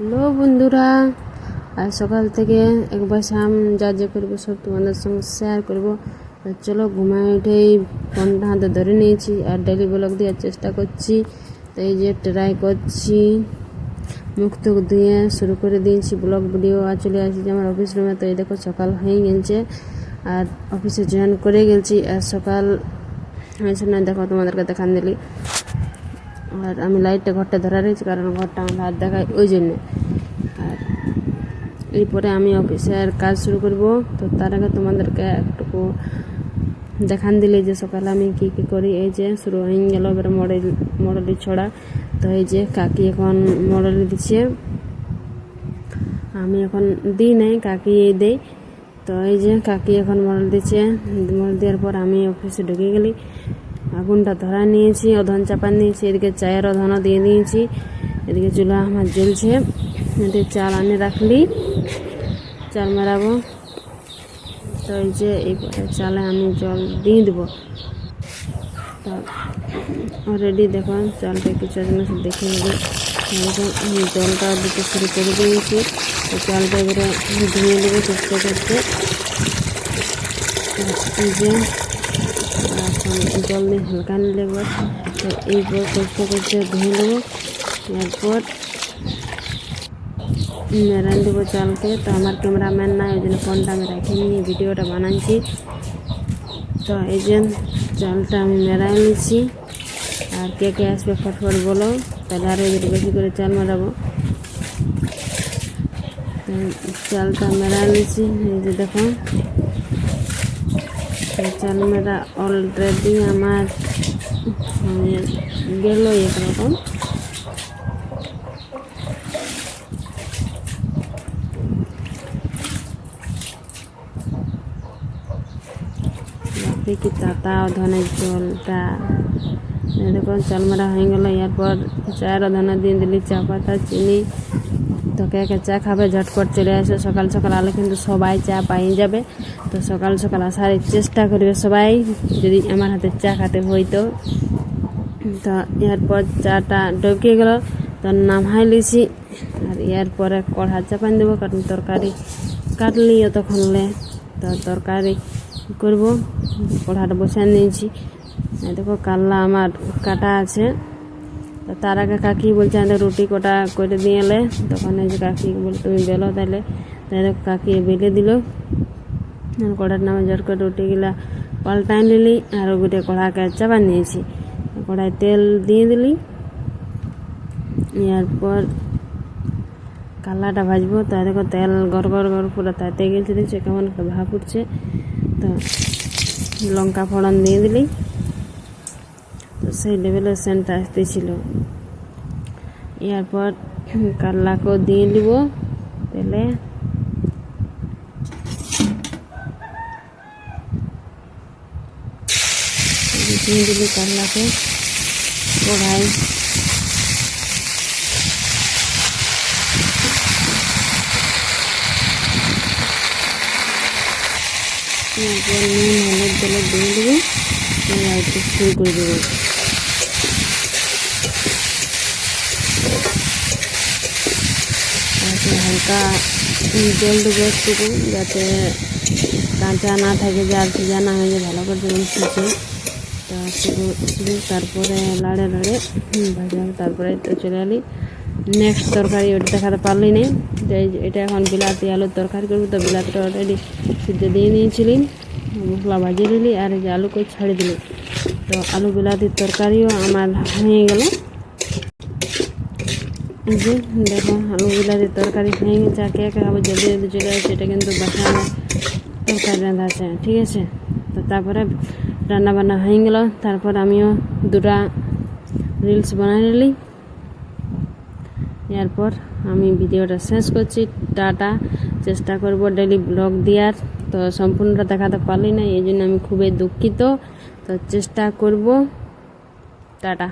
Hello বন্ধুরা, আজ সকাল থেকে একবার শাম যা যা করবো সব তোমাদের সঙ্গে শেয়ার করবো। তো চলো, ঘুমায় উঠেই ফোনটা হাতে ধরে নিয়েছি আর ডেলি ব্লগ দেওয়ার চেষ্টা করছি। তো এই যে ট্রাই করছি, মুখ টুক ধুয়ে শুরু করে দিয়েছি ব্লগ ভিডিও। আর চলে আসছি আমার অফিস রুমে। তো এই দেখো সকাল হয়ে গেছে আর অফিসে জয়েন করে গেছি। আর সকাল হয়েছে না, দেখো তোমাদেরকে দেখান দিলি। আর আমি লাইটটা ঘরটা ধরা রয়েছি, কারণ ঘরটা আমার হাত দেখায় ওই জন্যে। আর এরপরে আমি অফিসের কাজ শুরু করব। তো তার আগে তোমাদেরকে একটুকু দেখান দিলে যে সকালে আমি কি কি করি। এই যে শুরু হয়ে গেল এবার মডেলি ছড়া। তো এই যে কাকি এখন মডেলি দিচ্ছে, আমি এখন দিই নাই, কাকি দেই। তো এই যে কাকি এখন মডেল দিচ্ছে, মডেল দেওয়ার পর আমি অফিসে ঢুকে গেলি। আগুনটা ধরা নিয়েছি, অধন চাপা নিয়েছি, এদিকে চায়ের অধনও দিয়ে দিয়েছি, এদিকে চুলা আমার জ্বলছে। এদিকে চাল আনে রাখলি, চাল মেরাবো। তো এই যে এইপরে চালে আমি জল দিয়ে দেবো। তো অলরেডি দেখো চালটা কিছু দেখে নেবে। আমি জলটা দিতে শুরু করে দিয়েছি। তো চালটা এবারে ধুয়ে দেবো চেষ্টা করতে। এই যে এখন জল দিয়ে হালকা নিলে একবার, তো এইবার কষ্ট করতে ধুয়ে দেবো। এরপর মেরান দেবো চালকে। তো আমার ক্যামেরাম্যান নাই, ওই জন্য ফোনটা আমি রেখে নিয়ে ভিডিওটা বানাইছি। তো এই যে চালটা আমি মেরাই নিচ্ছি। আর কে কে আসবে ফটফট বলো, তাহলে আরও বেশি করে চাল মেরাবো। চালটা মেরা নিচ্ছি, এই যে দেখো চাল মেরা অলরেডি আমার গেল একরকম। কি তাতা ধনের জলটা দেখুন চাল মারা হয়ে গেল। এরপর চায়ের ধনা দিয়ে দিলি, চা পাতা, চিনি। তো কে কে চা খাবে ঝটপট চলে আসে। সকাল সকাল আলো কিন্তু সবাই চা পাই যাবে। তো সকাল সকাল আসার চেষ্টা করবে সবাই, যদি আমার হাতে চা খেতে হইতো। তো এরপর চাটা ঢুকে গেল, তো নামাই লিছি। আর এরপরে কড়া চাপান দেবো, কারণ তরকারি কাটলি তখনলে। তো তরকারি করবো, কড়াটা বসিয়ে নিয়েছি। দেখো কাল্লা আমার কাটা আছে। তো তার আগে কাকি বলছে আমাদের রুটি কটা করে দিয়ে এলে। তখন এই যে কাকি বলে তুমি বেলো, তাহলে তাই দেখো কাকি বেলে দিল। কড়ার নামে জট করে রুটিগুলা পাল্টাই নিলি। আর ওগুলো কড়াকে চাপা নিয়েছি, কড়ায় তেল দিয়ে দিলি। এরপর কাল্লাটা ভাজবো। তাই দেখো তেল গড় পুরো তাতে গেছে, দেখছো কেমন ভাব উঠছে। তো লঙ্কা ফোড়ন দিয়ে দিলি, তো সেই লেভেলের সেন্টটা আসতেছিল। এরপর কাল্লাকেও দিয়ে দিব তেলে। দিয়ে দিলি কাল্লাকে কড়াই। এরপর নুন হলুদ তেলে দিয়ে দেবো, একটু শুরু করে দেবো। হালকা জল দেবো একটুকু, যাতে কাঁচা না থাকে, যার ভিজা না হয়ে যায়, ভালো করে যেমন শুকে। তো শুধু তারপরে লাড়ে ভাজা। তারপরে তো চলে এলি নেক্সট তরকারি, ওটা দেখাতে পারলি না। তো এটা এখন বিলাতি আলুর তরকারি করবো। তো বিলাতিটা অলরেডি সিদ্ধ দিয়ে নিয়েছিলি, মশলা ভাজিয়ে দিলি, আর এই যে আলুকে ছাড়িয়ে দিলি। তো আলু বিলাতির তরকারিও আমার হয়ে গেল। এই যে দেখো আলু বিলাতির তরকারি হয়ে গেছে। আর কে খাবো জলদি জলদি চলে আসছে, এটা কিন্তু বাসা আমার তরকারি রান্না আছে, ঠিক আছে। তো তারপরে রান্না বান্না হয়ে গেল। তারপর আমিও দুটা রিলস বানাই নিলি। এরপর আমি ভিডিওটা শেষ করছি। টাটা। চেষ্টা করব ডেলি ব্লগ দেওয়ার। তো সম্পূর্ণটা দেখাতে পারলি না, এই জন্য আমি খুবই দুঃখিত। তো চেষ্টা করব। টাটা।